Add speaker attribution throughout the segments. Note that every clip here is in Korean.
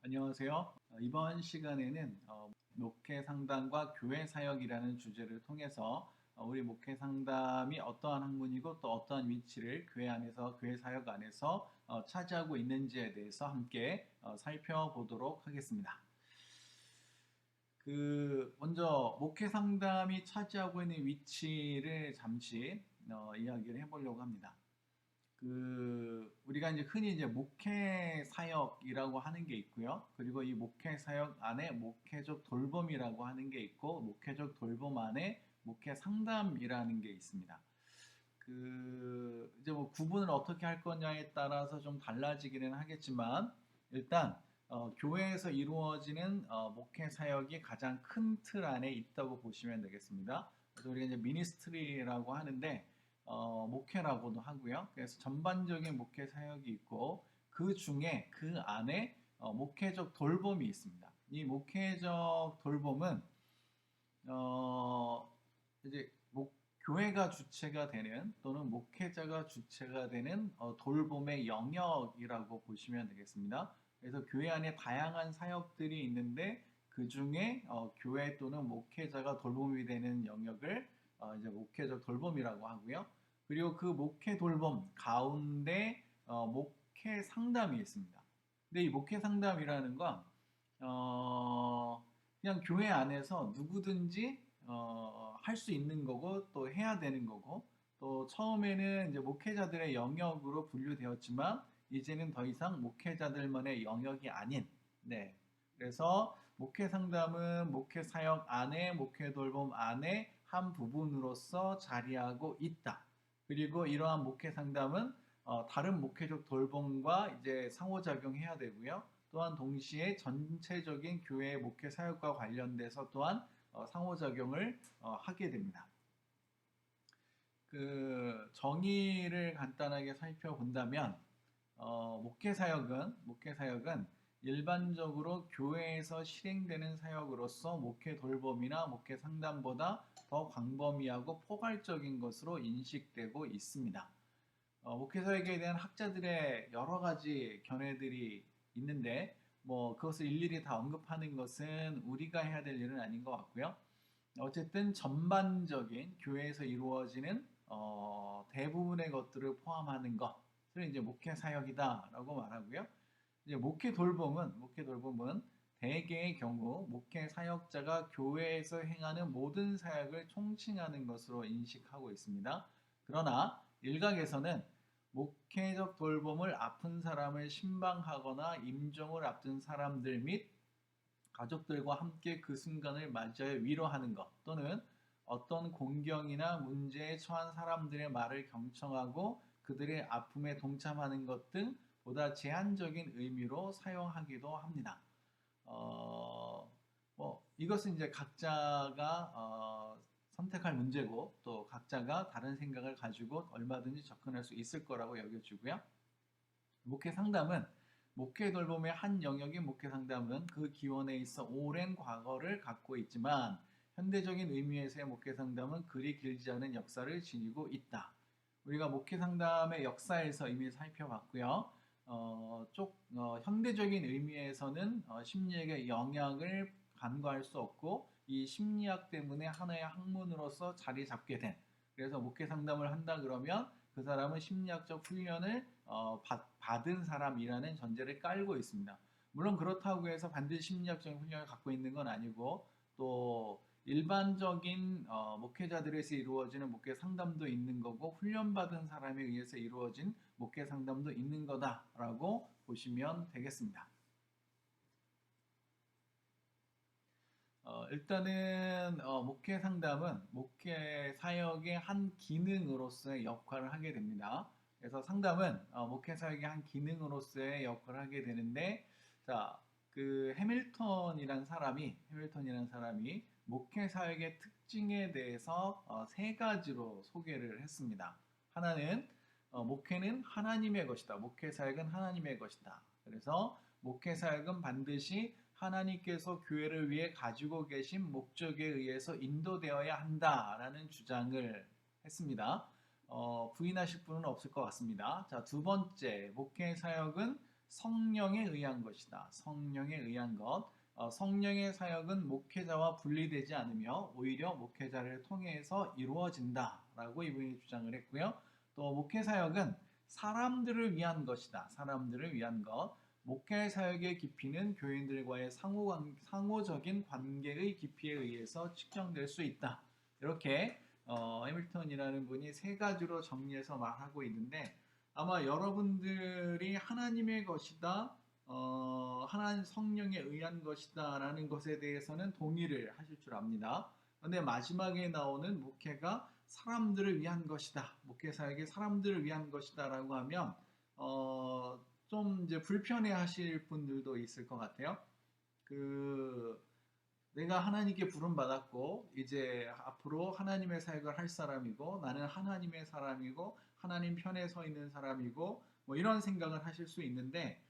Speaker 1: 안녕하세요. 이번 시간에는 목회 상담과 교회 사역이라는 주제를 통해서 우리 목회 상담이 어떠한 학문이고 또 어떠한 위치를 교회 안에서 교회 사역 안에서 차지하고 있는지에 대해서 함께 살펴보도록 하겠습니다. 먼저 목회 상담이 차지하고 있는 위치를 잠시 이야기를 해보려고 합니다. 우리가 이제 흔히 이제 목회 사역이라고 하는 게 있고요. 그리고 이 목회 사역 안에 목회적 돌봄이라고 하는 게 있고, 목회적 돌봄 안에 목회 상담이라는 게 있습니다. 이제 뭐 구분을 어떻게 할 거냐에 따라서 좀 달라지기는 하겠지만, 일단, 교회에서 이루어지는 목회 사역이 가장 큰 틀 안에 있다고 보시면 되겠습니다. 그래서 우리가 이제 미니스트리라고 하는데, 목회라고도 하고요. 그래서 전반적인 목회 사역이 있고 그 중에 그 안에 목회적 돌봄이 있습니다. 이 목회적 돌봄은 이제 교회가 주체가 되는 또는 목회자가 주체가 되는 돌봄의 영역이라고 보시면 되겠습니다. 그래서 교회 안에 다양한 사역들이 있는데 그 중에 교회 또는 목회자가 돌봄이 되는 영역을 이제 목회적 돌봄이라고 하고요. 그리고 그 목회 돌봄 가운데 목회 상담이 있습니다. 근데 이 목회 상담이라는 건 그냥 교회 안에서 누구든지 할 수 있는 거고 또 해야 되는 거고 또 처음에는 이제 목회자들의 영역으로 분류되었지만 이제는 더 이상 목회자들만의 영역이 아닌 네. 그래서 목회 상담은 목회 사역 안에 목회 돌봄 안에 한 부분으로서 자리하고 있다. 그리고 이러한 목회 상담은 다른 목회적 돌봄과 이제 상호작용해야 되고요. 또한 동시에 전체적인 교회의 목회 사역과 관련돼서 또한 상호작용을 하게 됩니다. 정의를 간단하게 살펴본다면 목회 사역은 일반적으로 교회에서 실행되는 사역으로서 목회 돌봄이나 목회 상담보다 더 광범위하고 포괄적인 것으로 인식되고 있습니다. 목회 사역에 대한 학자들의 여러 가지 견해들이 있는데 그것을 일일이 다 언급하는 것은 우리가 해야 될 일은 아닌 것 같고요. 어쨌든 전반적인 교회에서 이루어지는 대부분의 것들을 포함하는 것을 이제 목회 사역이다라고 말하고요. 이제 목회 돌봄은 대개의 경우 목회 사역자가 교회에서 행하는 모든 사역을 총칭하는 것으로 인식하고 있습니다. 그러나 일각에서는 목회적 돌봄을 아픈 사람을 신방하거나 임종을 앞둔 사람들 및 가족들과 함께 그 순간을 맞이하여 위로하는 것 또는 어떤 공경이나 문제에 처한 사람들의 말을 경청하고 그들의 아픔에 동참하는 것 등 보다 제한적인 의미로 사용하기도 합니다. 이것은 이제 각자가 선택할 문제고 또 각자가 다른 생각을 가지고 얼마든지 접근할 수 있을 거라고 여겨지고요. 목회 상담은 목회 돌봄의 한 영역인 목회 상담은 그 기원에 있어 오랜 과거를 갖고 있지만 현대적인 의미에서의 목회 상담은 그리 길지 않은 역사를 지니고 있다. 우리가 목회 상담의 역사에서 이미 살펴봤고요. 현대적인 의미에서는 심리학의 영향을 간과할 수 없고 이 심리학 때문에 하나의 학문으로서 자리 잡게 된 그래서 목회 상담을 한다 그러면 그 사람은 심리학적 훈련을 받은 사람이라는 전제를 깔고 있습니다. 물론 그렇다고 해서 반드시 심리학적인 훈련을 갖고 있는 건 아니고 또 일반적인 목회자들에서 이루어지는 목회 상담도 있는 거고 훈련받은 사람에 의해서 이루어진 목회 상담도 있는 거다라고 보시면 되겠습니다. 일단은 목회 상담은 목회 사역의 한 기능으로서의 역할을 하게 됩니다. 그래서 상담은 목회 사역의 한 기능으로서의 역할을 하게 되는데, 자, 해밀턴이란 사람이 목회 사역의 특징에 대해서 세 가지로 소개를 했습니다. 하나는 목회는 하나님의 것이다. 목회 사역은 하나님의 것이다. 그래서 목회 사역은 반드시 하나님께서 교회를 위해 가지고 계신 목적에 의해서 인도되어야 한다라는 주장을 했습니다. 부인하실 분은 없을 것 같습니다. 자, 두 번째, 목회 사역은 성령에 의한 것이다. 성령에 의한 것. 성령의 사역은 목회자와 분리되지 않으며 오히려 목회자를 통해서 이루어진다라고 이분이 주장을 했고요. 또 목회 사역은 사람들을 위한 것이다. 사람들을 위한 것. 목회 사역의 깊이는 교인들과의 상호적인 관계의 깊이에 의해서 측정될 수 있다. 이렇게 해밀턴이라는 분이 세 가지로 정리해서 말하고 있는데 아마 여러분들이 하나님의 것이다, 하나님 성령에 의한 것이다 라는 것에 대해서는 동의를 하실 줄 압니다. 그런데 마지막에 나오는 목회가 사람들을 위한 것이다, 목회 사역이 사람들을 위한 것이다 라고 하면 좀 이제 불편해 하실 분들도 있을 것 같아요. 내가 하나님께 부름 받았고 이제 앞으로 하나님의 사역을 할 사람이고 나는 하나님의 사람이고 하나님 편에 서 있는 사람이고 뭐 이런 생각을 하실 수 있는데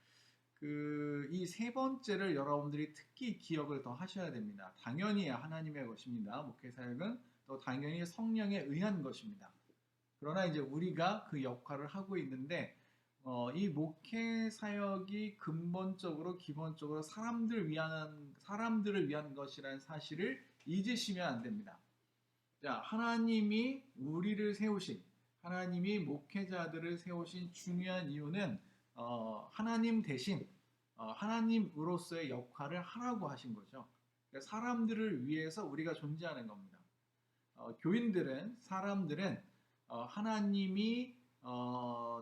Speaker 1: 이 세 번째를 여러분들이 특히 기억을 더 하셔야 됩니다. 당연히 하나님의 것입니다. 목회 사역은 또 당연히 성령에 의한 것입니다. 그러나 이제 우리가 그 역할을 하고 있는데 이 목회 사역이 근본적으로 기본적으로 사람들을 위한 것이라는 사실을 잊으시면 안 됩니다. 자, 하나님이 우리를 세우신, 하나님이 목회자들을 세우신 중요한 이유는 하나님 대신 하나님으로서의 역할을 하라고 하신 거죠. 그러니까 사람들을 위해서 우리가 존재하는 겁니다. 사람들은 하나님이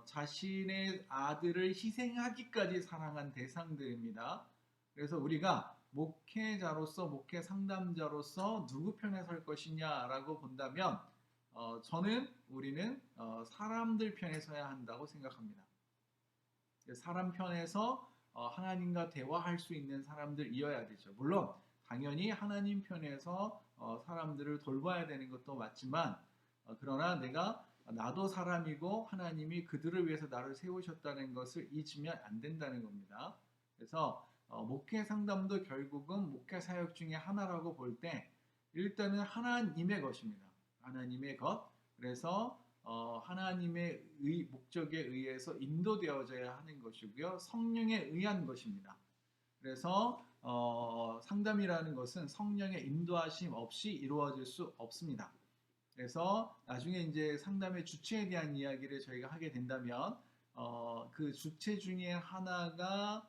Speaker 1: 자신의 아들을 희생하기까지 사랑한 대상들입니다. 그래서 우리가 목회자로서 목회 상담자로서 누구 편에 설 것이냐라고 본다면 우리는 사람들 편에 서야 한다고 생각합니다. 사람 편에서 하나님과 대화할 수 있는 사람들이어야 되죠. 물론 당연히 하나님 편에서 사람들을 돌봐야 되는 것도 맞지만 그러나 나도 사람이고 하나님이 그들을 위해서 나를 세우셨다는 것을 잊으면 안 된다는 겁니다. 그래서 목회 상담도 결국은 목회 사역 중에 하나라고 볼 때 일단은 하나님의 것입니다. 하나님의 것. 그래서 하나님의 목적에 의해서 인도되어져야 하는 것이고요. 성령에 의한 것입니다. 그래서 상담이라는 것은 성령의 인도하심 없이 이루어질 수 없습니다. 그래서 나중에 이제 상담의 주체에 대한 이야기를 저희가 하게 된다면 그 주체 중에 하나가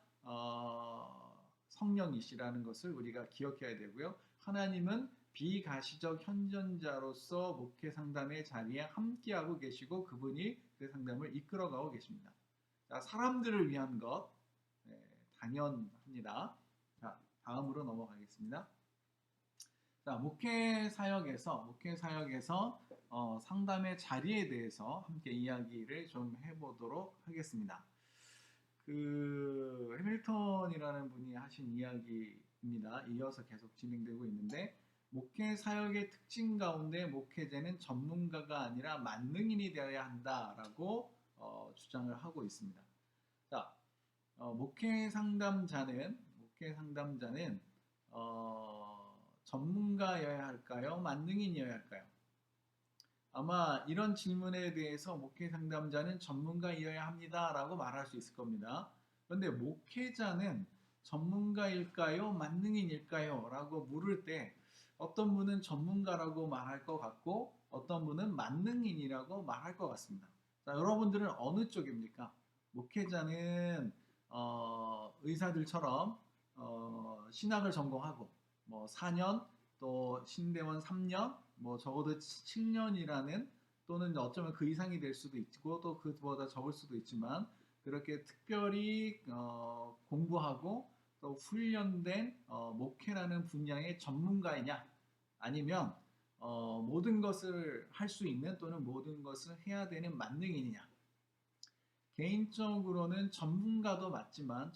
Speaker 1: 성령이시라는 것을 우리가 기억해야 되고요. 하나님은 비가시적 현존자로서 목회 상담의 자리에 함께하고 계시고 그분이 그 상담을 이끌어가고 계십니다. 자, 사람들을 위한 것 당연합니다. 자, 다음으로 넘어가겠습니다. 자, 목회 사역에서 상담의 자리에 대해서 함께 이야기를 좀 해보도록 하겠습니다. 해밀턴이라는 분이 하신 이야기입니다. 이어서 계속 진행되고 있는데 목회 사역의 특징 가운데 목회자는 전문가가 아니라 만능인이 되어야 한다라고 주장을 하고 있습니다. 자, 목회 상담자는 전문가여야 할까요? 만능인이어야 할까요? 아마 이런 질문에 대해서 목회 상담자는 전문가이어야 합니다라고 말할 수 있을 겁니다. 그런데 목회자는 전문가일까요? 만능인일까요? 라고 물을 때 어떤 분은 전문가라고 말할 것 같고 어떤 분은 만능인이라고 말할 것 같습니다. 자, 여러분들은 어느 쪽입니까? 목회자는 의사들처럼 신학을 전공하고 뭐 4년 또 신대원 3년 뭐 적어도 7년이라는 또는 어쩌면 그 이상이 될 수도 있고 또 그보다 적을 수도 있지만 그렇게 특별히 공부하고 또 훈련된 목회라는 분야의 전문가이냐 아니면 모든 것을 할 수 있는 또는 모든 것을 해야 되는 만능인이냐. 개인적으로는 전문가도 맞지만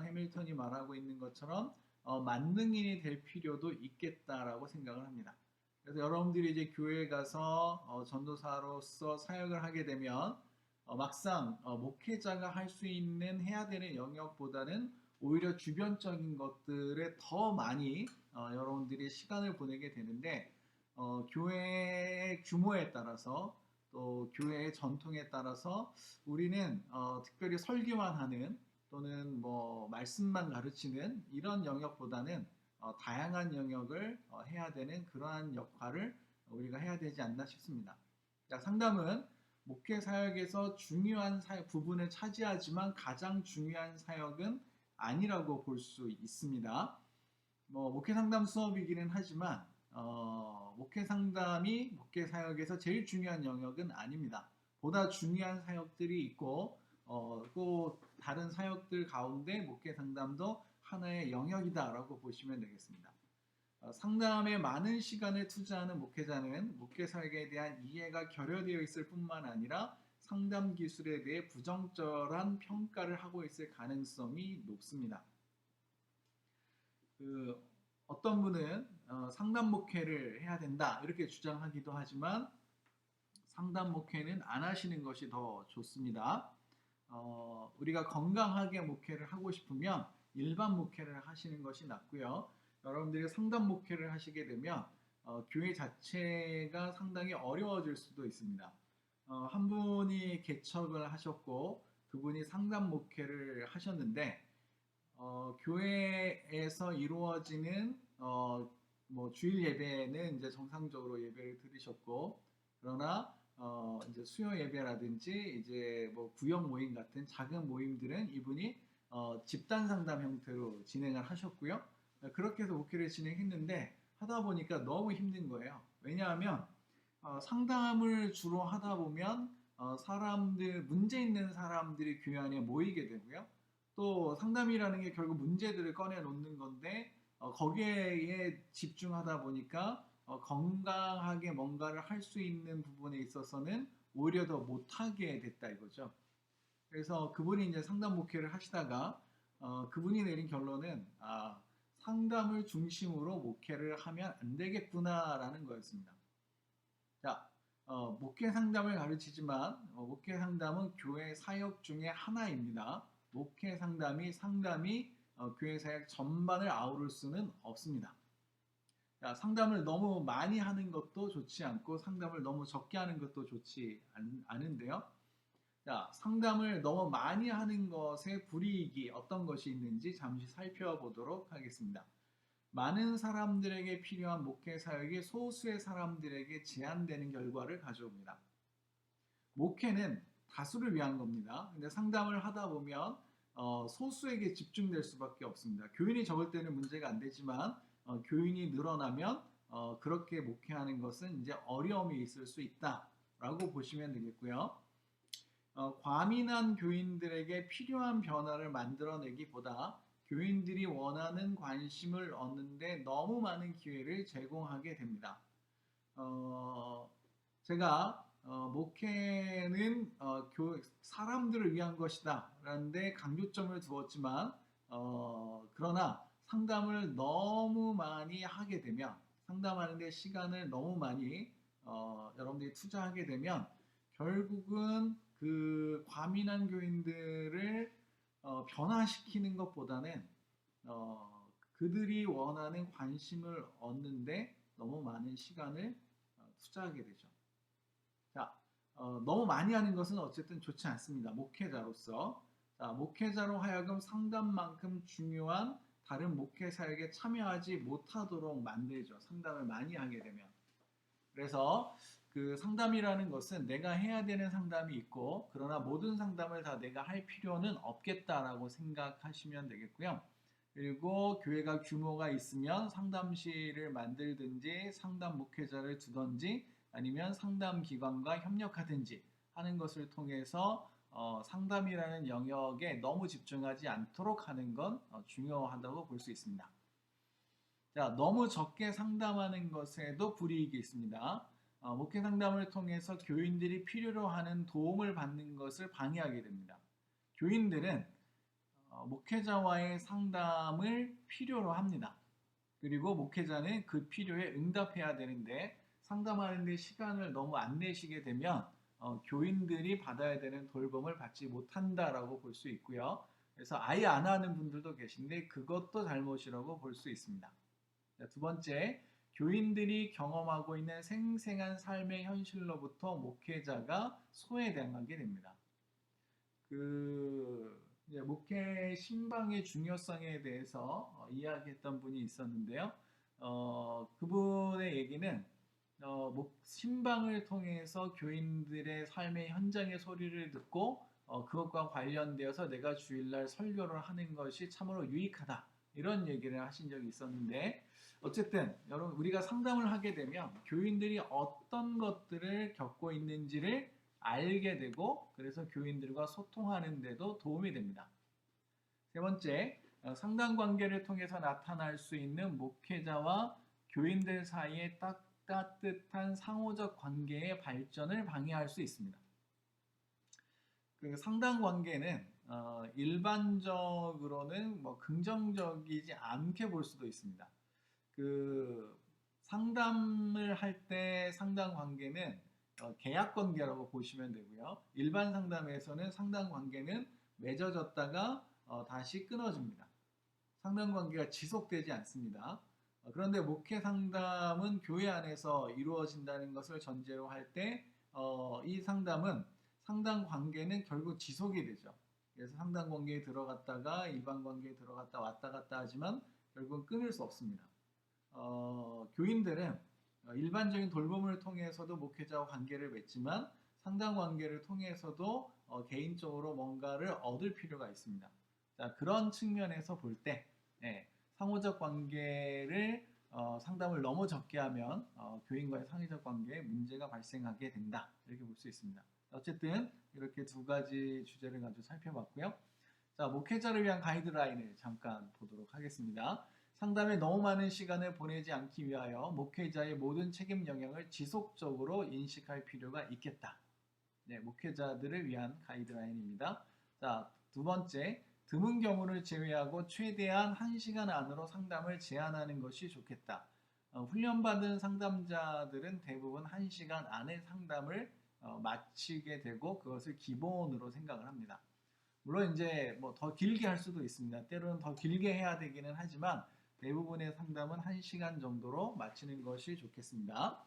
Speaker 1: 해밀턴이 말하고 있는 것처럼 만능인이 될 필요도 있겠다라고 생각을 합니다. 그래서 여러분들이 이제 교회에 가서 전도사로서 사역을 하게 되면 막상 목회자가 할 수 있는 해야 되는 영역보다는 오히려 주변적인 것들에 더 많이 여러분들이 시간을 보내게 되는데 교회의 규모에 따라서 또 교회의 전통에 따라서 우리는 특별히 설교만 하는 또는 뭐 말씀만 가르치는 이런 영역보다는 다양한 영역을 해야 되는 그러한 역할을 우리가 해야 되지 않나 싶습니다. 자, 상담은 목회 사역에서 중요한 부분을 차지하지만 가장 중요한 사역은 아니라고 볼 수 있습니다. 뭐 목회 상담 수업이기는 하지만 목회 상담이 목회 사역에서 제일 중요한 영역은 아닙니다. 보다 중요한 사역들이 있고 또 다른 사역들 가운데 목회 상담도 하나의 영역이다라고 보시면 되겠습니다. 상담에 많은 시간을 투자하는 목회자는 목회 사역에 대한 이해가 결여되어 있을 뿐만 아니라 상담 기술에 대해 부정적절한 평가를 하고 있을 가능성이 높습니다. 어떤 분은 상담 목회를 해야 된다 이렇게 주장하기도 하지만 상담 목회는 안 하시는 것이 더 좋습니다. 우리가 건강하게 목회를 하고 싶으면 일반 목회를 하시는 것이 낫고요. 여러분들이 상담 목회를 하시게 되면 교회 자체가 상당히 어려워질 수도 있습니다. 한 분이 개척을 하셨고 그분이 상담 목회를 하셨는데 교회에서 이루어지는 뭐 주일 예배는 이제 정상적으로 예배를 드리셨고 그러나 이제 수요 예배라든지 이제 뭐 구역 모임 같은 작은 모임들은 이분이 집단 상담 형태로 진행을 하셨고요. 그렇게 해서 목회를 진행했는데 하다 보니까 너무 힘든 거예요. 왜냐하면 상담을 주로 하다 보면 사람들 문제 있는 사람들이 교회 안에 모이게 되고요. 또 상담이라는 게 결국 문제들을 꺼내 놓는 건데 거기에 집중하다 보니까 건강하게 뭔가를 할 수 있는 부분에 있어서는 오히려 더 못하게 됐다 이거죠. 그래서 그분이 이제 상담 목회를 하시다가 그분이 내린 결론은 상담을 중심으로 목회를 하면 안 되겠구나라는 거였습니다. 자, 목회 상담을 가르치지만 목회 상담은 교회 사역 중에 하나입니다. 목회 상담이 교회 사역 전반을 아우를 수는 없습니다. 자, 상담을 너무 많이 하는 것도 좋지 않고 상담을 너무 적게 하는 것도 좋지 않은데요. 자, 상담을 너무 많이 하는 것의 불이익이 어떤 것이 있는지 잠시 살펴보도록 하겠습니다. 많은 사람들에게 필요한 목회 사역이 소수의 사람들에게 제한되는 결과를 가져옵니다. 목회는 다수를 위한 겁니다. 근데 상담을 하다 보면 소수에게 집중될 수밖에 없습니다. 교인이 적을 때는 문제가 안 되지만 교인이 늘어나면 그렇게 목회하는 것은 이제 어려움이 있을 수 있다라고 보시면 되겠고요. 과민한 교인들에게 필요한 변화를 만들어내기보다 교인들이 원하는 관심을 얻는데 너무 많은 기회를 제공하게 됩니다. 제가 목회는 사람들을 위한 것이다 라는데 강조점을 두었지만 그러나 상담을 너무 많이 하게 되면 상담하는데 시간을 너무 많이 여러분들이 투자하게 되면 결국은 그 과민한 교인들을 변화시키는 것보다는 그들이 원하는 관심을 얻는데 너무 많은 시간을 투자하게 되죠. 자, 너무 많이 하는 것은 어쨌든 좋지 않습니다. 목회자로서. 자, 목회자로 하여금 상담만큼 중요한 다른 목회 사역에 참여하지 못하도록 만들죠. 상담을 많이 하게 되면. 그래서 그 상담이라는 것은 내가 해야 되는 상담이 있고 그러나 모든 상담을 다 내가 할 필요는 없겠다라고 생각하시면 되겠고요. 그리고 교회가 규모가 있으면 상담실을 만들든지 상담 목회자를 두든지 아니면 상담 기관과 협력하든지 하는 것을 통해서 상담이라는 영역에 너무 집중하지 않도록 하는 건 중요하다고 볼 수 있습니다. 자, 너무 적게 상담하는 것에도 불이익이 있습니다. 목회 상담을 통해서 교인들이 필요로 하는 도움을 받는 것을 방해하게 됩니다. 교인들은 목회자와의 상담을 필요로 합니다. 그리고 목회자는 그 필요에 응답해야 되는데 상담하는 데 시간을 너무 안 내시게 되면 교인들이 받아야 되는 돌봄을 받지 못한다라고 볼 수 있고요. 그래서 아예 안 하는 분들도 계신데 그것도 잘못이라고 볼 수 있습니다. 두 번째, 교인들이 경험하고 있는 생생한 삶의 현실로부터 목회자가 소외당하게 됩니다. 이제 목회 신방의 중요성에 대해서 이야기했던 분이 있었는데요. 그분의 얘기는 신방을 통해서 교인들의 삶의 현장의 소리를 듣고 그것과 관련되어서 내가 주일날 설교를 하는 것이 참으로 유익하다. 이런 얘기를 하신 적이 있었는데 어쨌든 여러분 우리가 상담을 하게 되면 교인들이 어떤 것들을 겪고 있는지를 알게 되고 그래서 교인들과 소통하는 데도 도움이 됩니다. 세 번째, 상담 관계를 통해서 나타날 수 있는 목회자와 교인들 사이의 따뜻한 상호적 관계의 발전을 방해할 수 있습니다. 그 상담 관계는 일반적으로는 뭐 긍정적이지 않게 볼 수도 있습니다. 그 상담을 할 때 상담 관계는 계약 관계라고 보시면 되고요. 일반 상담에서는 상담 관계는 맺어졌다가 다시 끊어집니다. 상담 관계가 지속되지 않습니다. 그런데 목회 상담은 교회 안에서 이루어진다는 것을 전제로 할 때 이 상담은 상담 관계는 결국 지속이 되죠. 그래서 상담 관계에 들어갔다가 일반 관계에 들어갔다 왔다 갔다 하지만 결국은 끊을 수 없습니다. 교인들은 일반적인 돌봄을 통해서도 목회자와 관계를 맺지만 상담 관계를 통해서도 개인적으로 뭔가를 얻을 필요가 있습니다. 자, 그런 측면에서 볼 때 상호적 관계를 상담을 너무 적게 하면 교인과의 상호적 관계에 문제가 발생하게 된다. 이렇게 볼 수 있습니다. 어쨌든 이렇게 두 가지 주제를 가지고 살펴봤고요. 자, 목회자를 위한 가이드라인을 잠깐 보도록 하겠습니다. 상담에 너무 많은 시간을 보내지 않기 위하여 목회자의 모든 책임 영역을 지속적으로 인식할 필요가 있겠다. 네, 목회자들을 위한 가이드라인입니다. 자, 두 번째, 드문 경우를 제외하고 최대한 1시간 안으로 상담을 제한하는 것이 좋겠다. 훈련받은 상담자들은 대부분 1시간 안에 상담을 마치게 되고 그것을 기본으로 생각을 합니다. 물론 이제 뭐 더 길게 할 수도 있습니다. 때로는 더 길게 해야 되기는 하지만 대부분의 상담은 1시간 정도로 마치는 것이 좋겠습니다.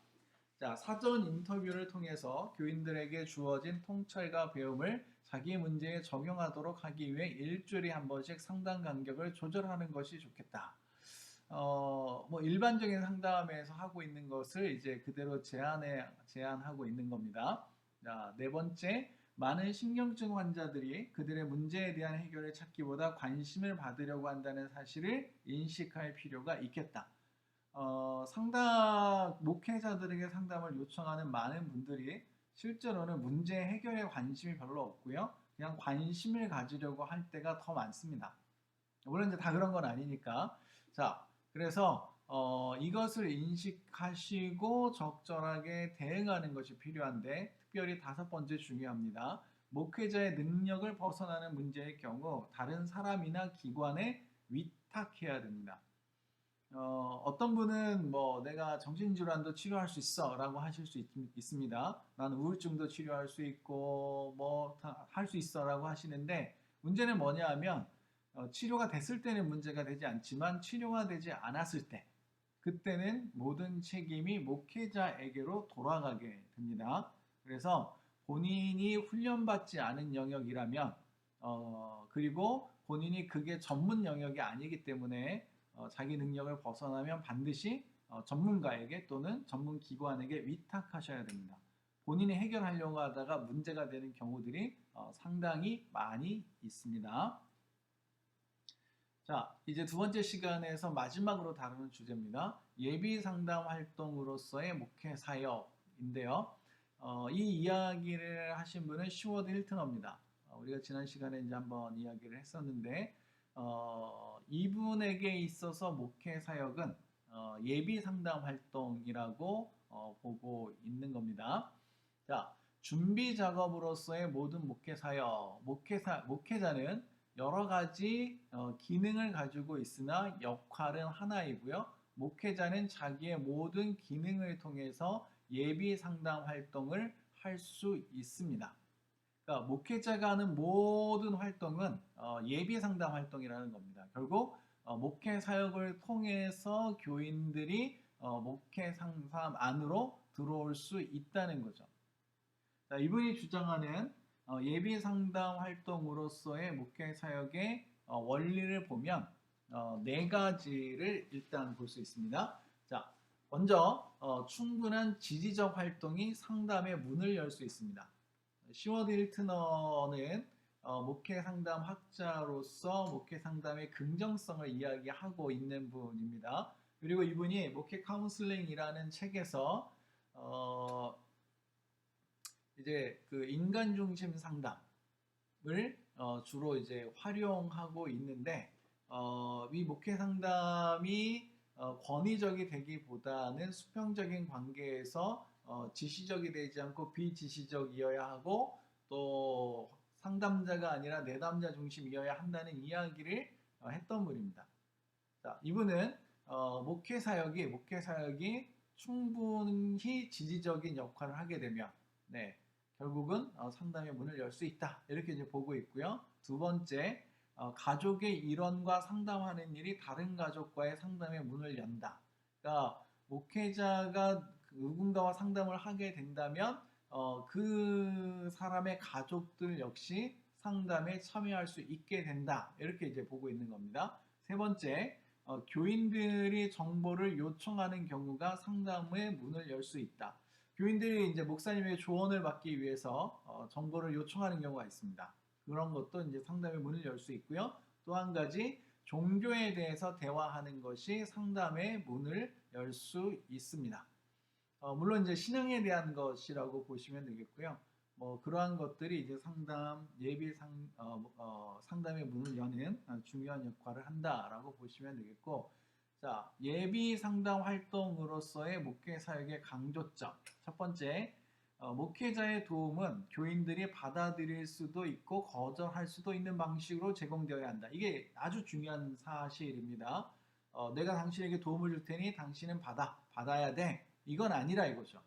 Speaker 1: 자, 사전 인터뷰를 통해서 교인들에게 주어진 통찰과 배움을 자기 문제에 적용하도록 하기 위해 일주일에 한 번씩 상담 간격을 조절하는 것이 좋겠다. 뭐 일반적인 상담에서 하고 있는 것을 이제 그대로 제안하고 있는 겁니다. 자, 네 번째, 많은 신경증 환자들이 그들의 문제에 대한 해결을 찾기보다 관심을 받으려고 한다는 사실을 인식할 필요가 있겠다. 목회자들에게 상담을 요청하는 많은 분들이 실제로는 문제 해결에 관심이 별로 없고요. 그냥 관심을 가지려고 할 때가 더 많습니다. 물론 이제 다 그런 건 아니니까. 자, 그래서 이것을 인식하시고 적절하게 대응하는 것이 필요한데 특별히 다섯 번째 중요합니다. 목회자의 능력을 벗어나는 문제의 경우 다른 사람이나 기관에 위탁해야 됩니다. 어떤 분은 뭐 내가 정신질환도 치료할 수 있어 라고 하실 수 있습니다. 나는 우울증도 치료할 수 있고 뭐 할 수 있어 라고 하시는데 문제는 뭐냐 하면 치료가 됐을 때는 문제가 되지 않지만 치료가 되지 않았을 때 그때는 모든 책임이 목회자에게로 돌아가게 됩니다. 그래서 본인이 훈련받지 않은 영역이라면 그리고 본인이 그게 전문 영역이 아니기 때문에 자기 능력을 벗어나면 반드시 전문가에게 또는 전문 기관에게 위탁하셔야 됩니다. 본인이 해결하려고 하다가 문제가 되는 경우들이 상당히 많이 있습니다. 자, 이제 두 번째 시간에서 마지막으로 다루는 주제입니다. 예비 상담 활동으로서의 목회 사역인데요. 이 이야기를 하신 분은 시워드 힐트너입니다. 우리가 지난 시간에 이제 한번 이야기를 했었는데 이분에게 있어서 목회 사역은 예비 상담 활동이라고 보고 있는 겁니다. 자, 준비 작업으로서의 모든 목회 사역, 목회자는 여러 가지 기능을 가지고 있으나 역할은 하나이고요. 목회자는 자기의 모든 기능을 통해서 예비 상담 활동을 할 수 있습니다. 그러니까 목회자가 하는 모든 활동은 예비 상담 활동이라는 겁니다. 결국 목회 사역을 통해서 교인들이 목회 상담 안으로 들어올 수 있다는 거죠. 자, 이분이 주장하는 예비 상담 활동으로서의 목회 사역의 원리를 보면 네 가지를 일단 볼 수 있습니다. 자, 먼저 충분한 지지적 활동이 상담의 문을 열 수 있습니다. 시워드 힐트너는 목회 상담 학자로서 목회 상담의 긍정성을 이야기하고 있는 분입니다. 그리고 이분이 목회 카운슬링이라는 책에서 이제 그 인간 중심 상담을 주로 이제 활용하고 있는데 이 목회 상담이 권위적이 되기보다는 수평적인 관계에서 지시적이 되지 않고 비지시적이어야 하고 또 상담자가 아니라 내담자 중심이어야 한다는 이야기를 했던 분입니다. 자, 이분은 목회 사역이 충분히 지지적인 역할을 하게 되면 네, 결국은 상담의 문을 열 수 있다 이렇게 이제 보고 있고요. 두 번째, 가족의 일원과 상담하는 일이 다른 가족과의 상담의 문을 연다. 그러니까 목회자가 누군가와 상담을 하게 된다면 그 사람의 가족들 역시 상담에 참여할 수 있게 된다. 이렇게 이제 보고 있는 겁니다. 세 번째, 교인들이 정보를 요청하는 경우가 상담의 문을 열 수 있다. 교인들이 이제 목사님의 조언을 받기 위해서 정보를 요청하는 경우가 있습니다. 그런 것도 이제 상담의 문을 열 수 있고요. 또 한 가지, 종교에 대해서 대화하는 것이 상담의 문을 열 수 있습니다. 물론 이제 신앙에 대한 것이라고 보시면 되겠고요. 뭐 그러한 것들이 이제 상담의 문을 여는 중요한 역할을 한다라고 보시면 되겠고, 자, 예비 상담 활동으로서의 목회 사역의 강조점. 첫 번째, 목회자의 도움은 교인들이 받아들일 수도 있고 거절할 수도 있는 방식으로 제공되어야 한다. 이게 아주 중요한 사실입니다. 내가 당신에게 도움을 줄 테니 당신은 받아야 돼. 이건 아니라 이거죠.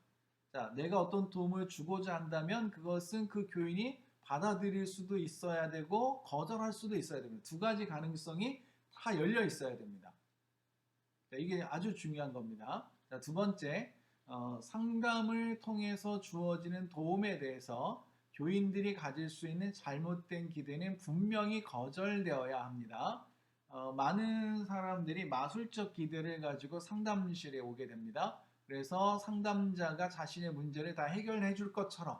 Speaker 1: 자, 내가 어떤 도움을 주고자 한다면 그것은 그 교인이 받아들일 수도 있어야 되고 거절할 수도 있어야 됩니다. 두 가지 가능성이 다 열려 있어야 됩니다. 자, 이게 아주 중요한 겁니다. 자, 두 번째, 상담을 통해서 주어지는 도움에 대해서 교인들이 가질 수 있는 잘못된 기대는 분명히 거절되어야 합니다. 많은 사람들이 마술적 기대를 가지고 상담실에 오게 됩니다. 그래서 상담자가 자신의 문제를 다 해결해 줄 것처럼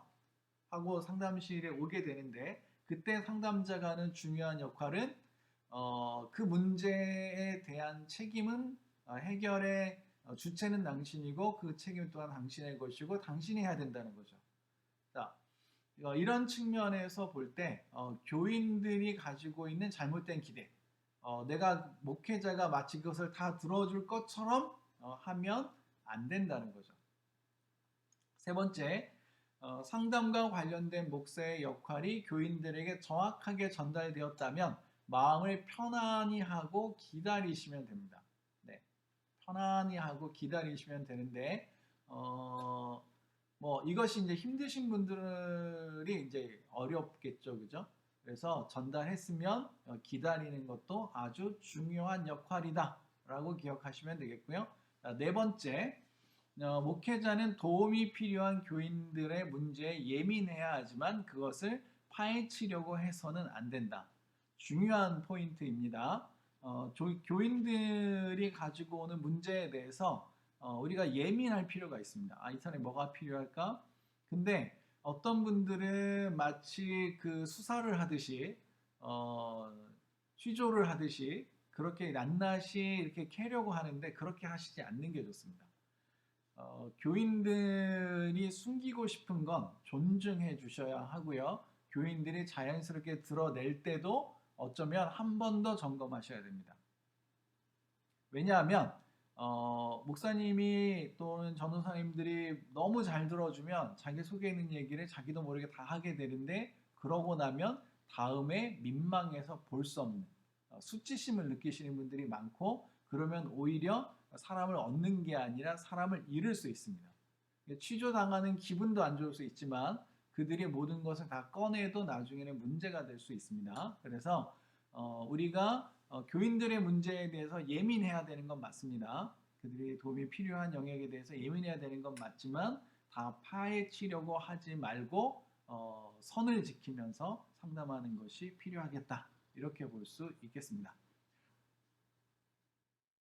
Speaker 1: 하고 상담실에 오게 되는데, 그때 상담자가 하는 중요한 역할은 그 문제에 대한 책임은 해결의 주체는 당신이고 그 책임 또한 당신의 것이고 당신이 해야 된다는 거죠. 자, 이런 측면에서 볼 때 교인들이 가지고 있는 잘못된 기대, 내가 목회자가 마치 그것을 다 들어줄 것처럼 하면 안 된다는 거죠. 세 번째, 상담과 관련된 목사의 역할이 교인들에게 정확하게 전달되었다면 마음을 편안히 하고 기다리시면 됩니다. 네, 편안히 하고 기다리시면 되는데, 뭐 이것이 이제 힘드신 분들이 이제 어렵겠죠, 그죠? 그래서 전달했으면 기다리는 것도 아주 중요한 역할이다라고 기억하시면 되겠고요. 네 번째, 목회자는 도움이 필요한 교인들의 문제에 예민해야 하지만 그것을 파헤치려고 해서는 안 된다. 중요한 포인트입니다. 교인들이 가지고 오는 문제에 대해서 우리가 예민할 필요가 있습니다. 이 사람이 뭐가 필요할까? 근데 어떤 분들은 마치 그 수사를 하듯이 취조를 하듯이 그렇게 낱낱이 이렇게 캐려고 하는데 그렇게 하시지 않는 게 좋습니다. 교인들이 숨기고 싶은 건 존중해 주셔야 하고요. 교인들이 자연스럽게 드러낼 때도 어쩌면 한 번 더 점검하셔야 됩니다. 왜냐하면 목사님이 또는 전도사님들이 너무 잘 들어주면 자기 속에 있는 얘기를 자기도 모르게 다 하게 되는데, 그러고 나면 다음에 민망해서 볼 수 없는 수치심을 느끼시는 분들이 많고, 그러면 오히려 사람을 얻는 게 아니라 사람을 잃을 수 있습니다. 취조당하는 기분도 안 좋을 수 있지만 그들이 모든 것을 다 꺼내도 나중에는 문제가 될 수 있습니다. 그래서 우리가 교인들의 문제에 대해서 예민해야 되는 건 맞습니다. 그들이 도움이 필요한 영역에 대해서 예민해야 되는 건 맞지만 다 파헤치려고 하지 말고 선을 지키면서 상담하는 것이 필요하겠다. 이렇게 볼 수 있겠습니다.